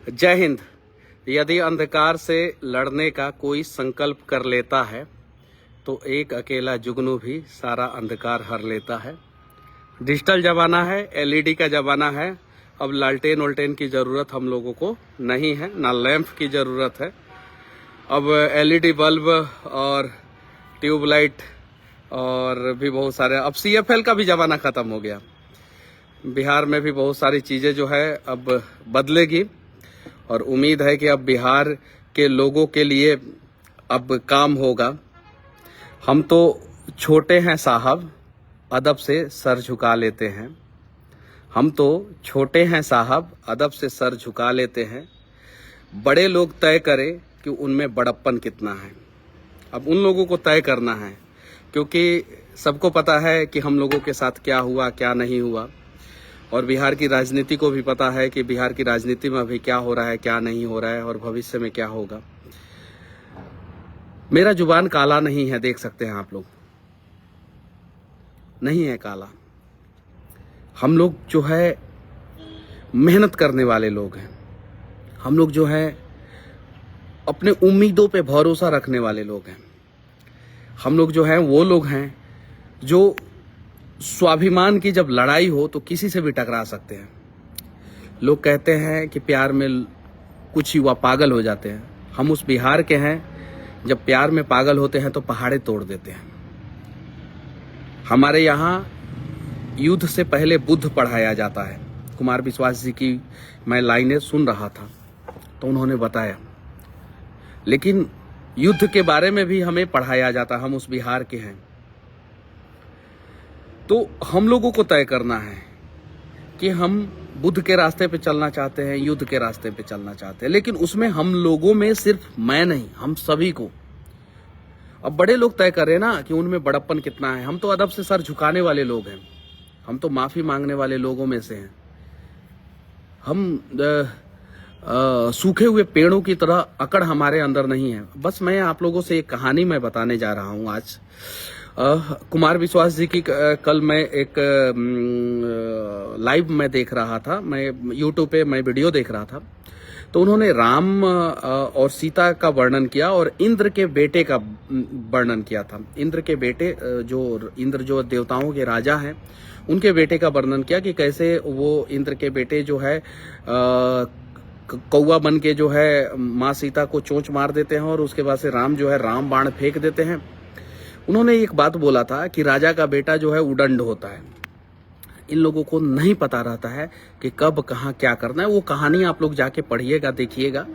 जय हिंद। यदि अंधकार से लड़ने का कोई संकल्प कर लेता है तो एक अकेला जुगनू भी सारा अंधकार हर लेता है। डिजिटल ज़माना है, एलईडी का ज़माना है। अब लालटेन वोल्टेन की ज़रूरत हम लोगों को नहीं है, ना लैंप की ज़रूरत है। अब एलईडी बल्ब और ट्यूबलाइट और भी बहुत सारे, अब सीएफएल का भी ज़माना ख़त्म हो गया। बिहार में भी बहुत सारी चीज़ें जो है अब बदलेगी और उम्मीद है कि अब बिहार के लोगों के लिए अब काम होगा। हम तो छोटे हैं साहब, अदब से सर झुका लेते हैं। हम तो छोटे हैं साहब, अदब से सर झुका लेते हैं। बड़े लोग तय करें कि उनमें बड़प्पन कितना है। अब उन लोगों को तय करना है, क्योंकि सबको पता है कि हम लोगों के साथ क्या हुआ क्या नहीं हुआ, और बिहार की राजनीति को भी पता है कि बिहार की राजनीति में अभी क्या हो रहा है क्या नहीं हो रहा है और भविष्य में क्या होगा। मेरा जुबान काला नहीं है, देख सकते हैं आप लोग, नहीं है काला। हम लोग जो है मेहनत करने वाले लोग हैं। हम लोग जो है अपने उम्मीदों पे भरोसा रखने वाले लोग हैं। हम लोग जो हैं वो लोग हैं जो स्वाभिमान की जब लड़ाई हो तो किसी से भी टकरा सकते हैं। लोग कहते हैं कि प्यार में कुछ युवा पागल हो जाते हैं। हम उस बिहार के हैं, जब प्यार में पागल होते हैं तो पहाड़े तोड़ देते हैं। हमारे यहाँ युद्ध से पहले बुद्ध पढ़ाया जाता है। कुमार विश्वास जी की मैं लाइनें सुन रहा था तो उन्होंने बताया, लेकिन युद्ध के बारे में भी हमें पढ़ाया जाता। हम उस बिहार के हैं, तो हम लोगों को तय करना है कि हम बुद्ध के रास्ते पे चलना चाहते हैं, युद्ध के रास्ते पे चलना चाहते हैं। लेकिन उसमें हम लोगों में सिर्फ मैं नहीं, हम सभी को। अब बड़े लोग तय करें ना कि उनमें बड़प्पन कितना है। हम तो अदब से सर झुकाने वाले लोग हैं। हम तो माफी मांगने वाले लोगों में से हैं। हम सूखे हुए पेड़ों की तरह अकड़ हमारे अंदर नहीं है। बस मैं आप लोगों से एक कहानी मैं बताने जा रहा हूं आज। कुमार विश्वास जी की कल मैं एक लाइव में देख रहा था, मैं यूट्यूब पे मैं वीडियो देख रहा था, तो उन्होंने राम और सीता का वर्णन किया और इंद्र के बेटे का वर्णन किया था। इंद्र के बेटे इंद्र जो देवताओं के राजा हैं, उनके बेटे का वर्णन किया कि कैसे वो इंद्र के बेटे जो है कौवा बन के जो है माँ सीता को चोंच मार देते हैं और उसके बाद से राम जो है राम बाण फेंक देते हैं। उन्होंने एक बात बोला था कि राजा का बेटा जो है उदंड होता है। इन लोगों को नहीं पता रहता है कि कब कहाँ क्या करना है। वो कहानी आप लोग जाके पढ़िएगा, देखिएगा,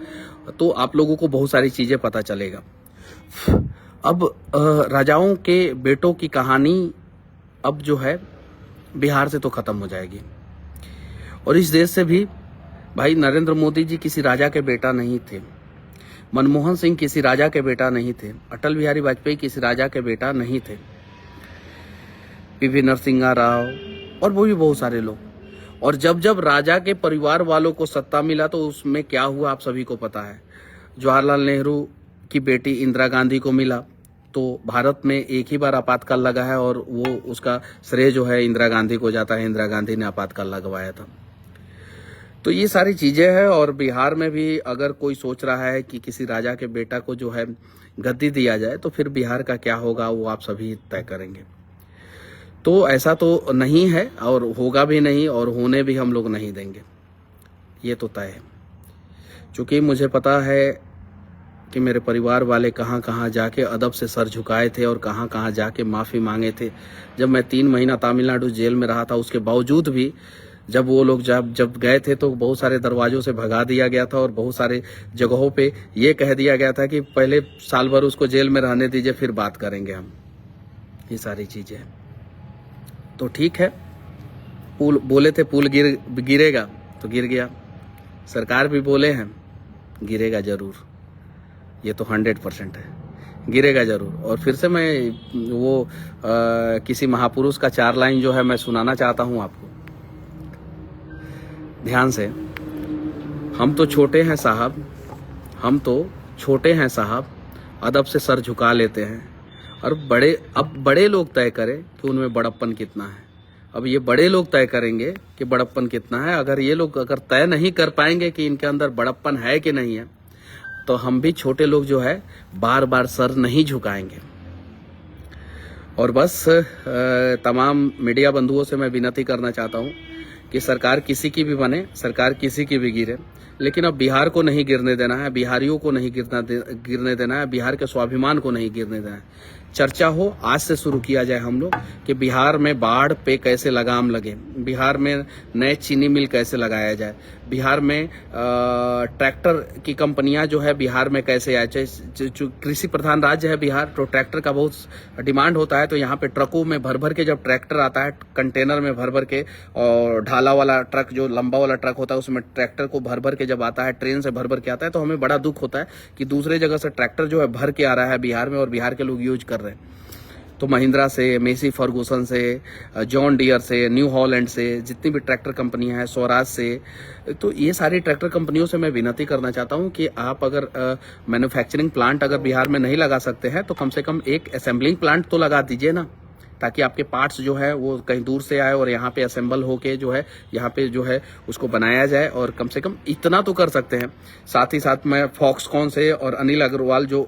तो आप लोगों को बहुत सारी चीजें पता चलेगा। अब राजाओं के बेटों की कहानी अब जो है बिहार से तो खत्म हो जाएगी। और इस देश से भी भाई नरेंद्र मोदी जी किसी राजा के बेटा नहीं थे, मनमोहन सिंह किसी राजा के बेटा नहीं थे, अटल बिहारी वाजपेयी किसी राजा के बेटा नहीं थे, पीवी नरसिंह राव और वो भी बहुत सारे लोग। और जब जब राजा के परिवार वालों को सत्ता मिला तो उसमें क्या हुआ आप सभी को पता है। जवाहरलाल नेहरू की बेटी इंदिरा गांधी को मिला तो भारत में एक ही बार आपातकाल लगा है और वो उसका श्रेय जो है इंदिरा गांधी को जाता है। इंदिरा गांधी ने आपातकाल लगवाया था। तो ये सारी चीजें हैं। और बिहार में भी अगर कोई सोच रहा है कि किसी राजा के बेटा को जो है गद्दी दिया जाए तो फिर बिहार का क्या होगा वो आप सभी तय करेंगे। तो ऐसा तो नहीं है और होगा भी नहीं और होने भी हम लोग नहीं देंगे, ये तो तय है। क्योंकि मुझे पता है कि मेरे परिवार वाले कहाँ कहाँ जाके अदब से सर झुकाए थे और कहाँ कहाँ जाके माफ़ी मांगे थे। जब मैं 3 महीना तमिलनाडु जेल में रहा था, उसके बावजूद भी जब वो लोग जब गए थे तो बहुत सारे दरवाजों से भगा दिया गया था और बहुत सारे जगहों पे ये कह दिया गया था कि पहले साल भर उसको जेल में रहने दीजिए, फिर बात करेंगे हम। ये सारी चीज़ें तो ठीक है। पुल बोले थे पुल गिरेगा तो गिर गया। सरकार भी बोले हैं गिरेगा जरूर, ये तो 100% है, गिरेगा जरूर। और फिर से मैं वो किसी महापुरुष का 4 लाइन जो है मैं सुनाना चाहता हूँ आपको, ध्यान से। हम तो छोटे हैं साहब, हम तो छोटे हैं साहब, अदब से सर झुका लेते हैं। और अब बड़े लोग तय करें कि उनमें बड़प्पन कितना है। अब ये बड़े लोग तय करेंगे कि बड़प्पन कितना है। अगर ये लोग अगर तय नहीं कर पाएंगे कि इनके अंदर बड़प्पन है कि नहीं है, तो हम भी छोटे लोग जो है बार बार सर नहीं झुकाएंगे। और बस तमाम मीडिया बंधुओं से मैं विनती करना चाहता हूं कि सरकार किसी की भी बने, सरकार किसी की भी गिरे, लेकिन अब बिहार को नहीं गिरने देना है, बिहारियों को नहीं गिरने देना है, बिहार के स्वाभिमान को नहीं गिरने देना है। चर्चा हो, आज से शुरू किया जाए हम लोग कि बिहार में बाढ़ पे कैसे लगाम लगे, बिहार में नए चीनी मिल कैसे लगाया जाए, बिहार में ट्रैक्टर की कंपनियां जो है बिहार में कैसे आए। जो कृषि प्रधान राज्य है बिहार, तो ट्रैक्टर का बहुत डिमांड होता है, तो यहाँ पे ट्रकों में भर भर के जब ट्रैक्टर आता है, कंटेनर में भर भर के, और ढाला वाला ट्रक जो लंबा वाला ट्रक होता है उसमें ट्रैक्टर को भर भर के जब आता है, ट्रेन से भर भर के आता है, तो हमें बड़ा दुख होता है कि दूसरे जगह से ट्रैक्टर जो है भर के आ रहा है बिहार में और बिहार के लोग यूज कर रहे हैं। तो महिंद्रा से, मेसी फर्गूसन से, जॉन डियर से, न्यू हॉलैंड से, जितनी भी ट्रैक्टर कंपनियां हैं, स्वराज से, तो ये सारी ट्रैक्टर कंपनियों से मैं विनती करना चाहता हूं कि आप अगर मैन्युफैक्चरिंग प्लांट अगर बिहार में नहीं लगा सकते हैं, तो कम से कम एक असेंबलिंग प्लांट तो लगा दीजिए ना, ताकि आपके पार्ट्स जो है वो कहीं दूर से आए और यहाँ पे असेंबल होके जो है यहाँ पे जो है उसको बनाया जाए। और कम से कम इतना तो कर सकते हैं। साथ ही साथ मैं फॉक्सकॉन से और अनिल अग्रवाल जो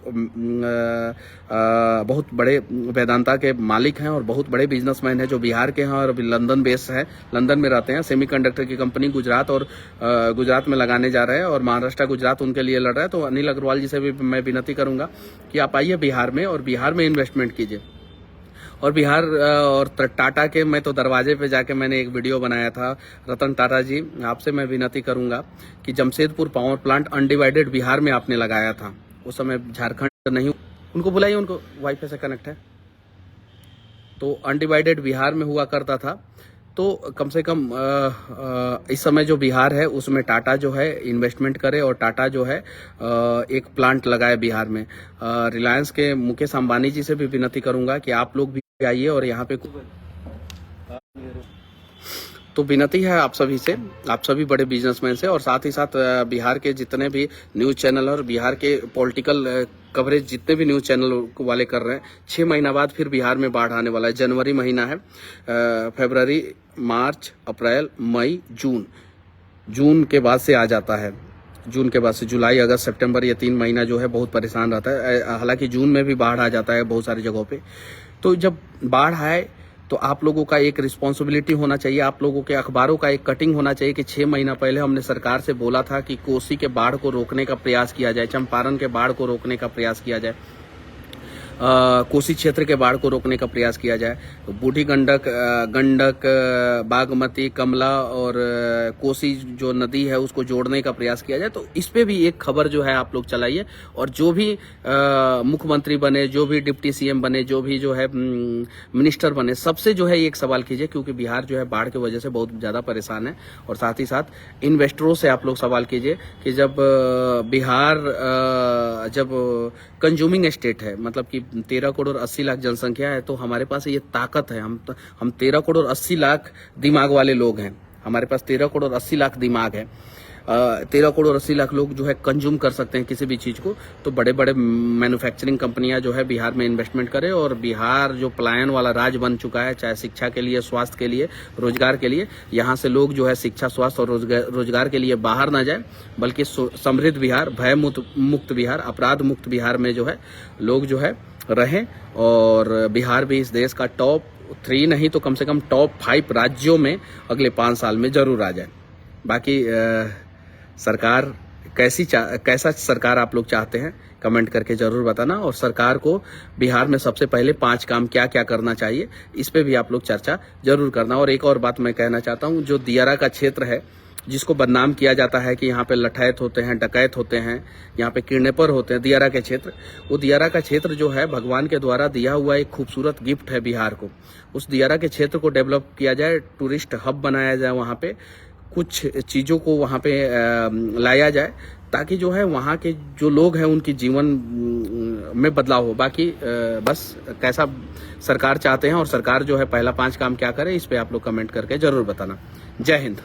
बहुत बड़े वेदांता के मालिक हैं और बहुत बड़े बिजनेसमैन हैं, जो बिहार के हैं और अभी लंदन बेस है, लंदन में रहते हैं, सेमीकंडक्टर की कंपनी गुजरात और गुजरात में लगाने जा रहे हैं और महाराष्ट्र गुजरात उनके लिए लड़ रहा है। तो अनिल अग्रवाल जी से भी मैं विनती करूंगा कि आप आइए बिहार में और बिहार में इन्वेस्टमेंट कीजिए। और बिहार और टाटा के मैं तो दरवाजे पे जाके मैंने एक वीडियो बनाया था। रतन टाटा जी, आपसे मैं विनती करूंगा कि Jamshedpur power plant undivided Bihar में आपने लगाया था, उस समय झारखंड नहीं, उनको बुलाइए, उनको वाईफाई से कनेक्ट है, तो अनडिवाइडेड बिहार में हुआ करता था। तो कम से कम इस समय जो बिहार है उसमें टाटा जो है इन्वेस्टमेंट करे और टाटा जो है एक प्लांट लगाए बिहार में। रिलायंस के मुकेश अंबानी जी से भी विनती करूंगा कि आप लोग भी आइए और यहाँ पे, तो विनती है आप सभी से, आप सभी बड़े बिजनेसमैन से, और साथ ही साथ बिहार के जितने भी न्यूज चैनल और बिहार के पॉलिटिकल कवरेज जितने भी न्यूज चैनल वाले कर रहे हैं, 6 महीना बाद फिर बिहार में बाढ़ आने वाला है। जनवरी महीना है, फरवरी, मार्च, अप्रैल, मई, जून के बाद से आ जाता है, जून के बाद से जुलाई, अगस्त, सितंबर, ये 3 महीना जो है बहुत परेशान रहता है। हालांकि जून में भी बाढ़ आ जाता है बहुत सारी जगहों पे। तो जब बाढ़ आए तो आप लोगों का एक रिस्पॉन्सिबिलिटी होना चाहिए, आप लोगों के अखबारों का एक कटिंग होना चाहिए कि 6 महीना पहले हमने सरकार से बोला था कि कोसी के बाढ़ को रोकने का प्रयास किया जाए, चंपारण के बाढ़ को रोकने का प्रयास किया जाए, कोसी क्षेत्र के बाढ़ को रोकने का प्रयास किया जाए। तो बूढ़ी गंडक, बागमती, कमला और कोसी जो नदी है उसको जोड़ने का प्रयास किया जाए। तो इस पे भी एक खबर जो है आप लोग चलाइए, और जो भी मुख्यमंत्री बने, जो भी डिप्टी सीएम बने, जो भी जो है मिनिस्टर बने, सबसे जो है एक सवाल कीजिए, क्योंकि बिहार जो है बाढ़ की वजह से बहुत ज्यादा परेशान है। और साथ ही साथ इन्वेस्टरों से आप लोग सवाल कीजिए कि जब बिहार जब कंज्यूमिंग स्टेट है, मतलब कि 13 करोड़ 80 लाख जनसंख्या है, तो हमारे पास ये ताकत है, हम 13 करोड़ 80 लाख दिमाग वाले लोग हैं, हमारे पास 13 करोड़ 80 लाख दिमाग है। 13 करोड़ 80 लाख लोग जो है कंज्यूम कर सकते हैं किसी भी चीज को। तो बड़े बड़े मैन्युफैक्चरिंग कंपनियां जो है बिहार में इन्वेस्टमेंट करें, और बिहार जो पलायन वाला राज्य बन चुका है, चाहे शिक्षा के लिए, स्वास्थ्य के लिए, रोजगार के लिए, यहाँ से लोग जो है शिक्षा, स्वास्थ्य और रोजगार के लिए बाहर ना जाए, बल्कि समृद्ध बिहार, भय मुक्त बिहार, अपराध मुक्त बिहार में जो है लोग जो है रहें। और बिहार भी इस देश का टॉप 3 नहीं तो कम से कम टॉप 5 राज्यों में अगले 5 साल में जरूर आ जाए। बाकी सरकार कैसा सरकार आप लोग चाहते हैं कमेंट करके जरूर बताना, और सरकार को बिहार में सबसे पहले 5 काम क्या क्या करना चाहिए इस पे भी आप लोग चर्चा जरूर करना। और एक और बात मैं कहना चाहता हूँ, जो दियारा का क्षेत्र है, जिसको बदनाम किया जाता है कि यहाँ पे लठैत होते हैं, डकैत होते हैं, यहाँ पे किडनैपर होते हैं, दियारा के क्षेत्र, वो दियारा का क्षेत्र जो है भगवान के द्वारा दिया हुआ एक खूबसूरत गिफ्ट है बिहार को। उस दियारा के क्षेत्र को डेवलप किया जाए, टूरिस्ट हब बनाया जाए, वहाँ पे कुछ चीज़ों को वहाँ पे लाया जाए, ताकि जो है वहाँ के जो लोग हैं उनकी जीवन में बदलाव हो। बाकी बस कैसा सरकार चाहते हैं और सरकार जो है पहला 5 काम क्या करे, इस पे आप लोग कमेंट करके जरूर बताना। जय हिंद।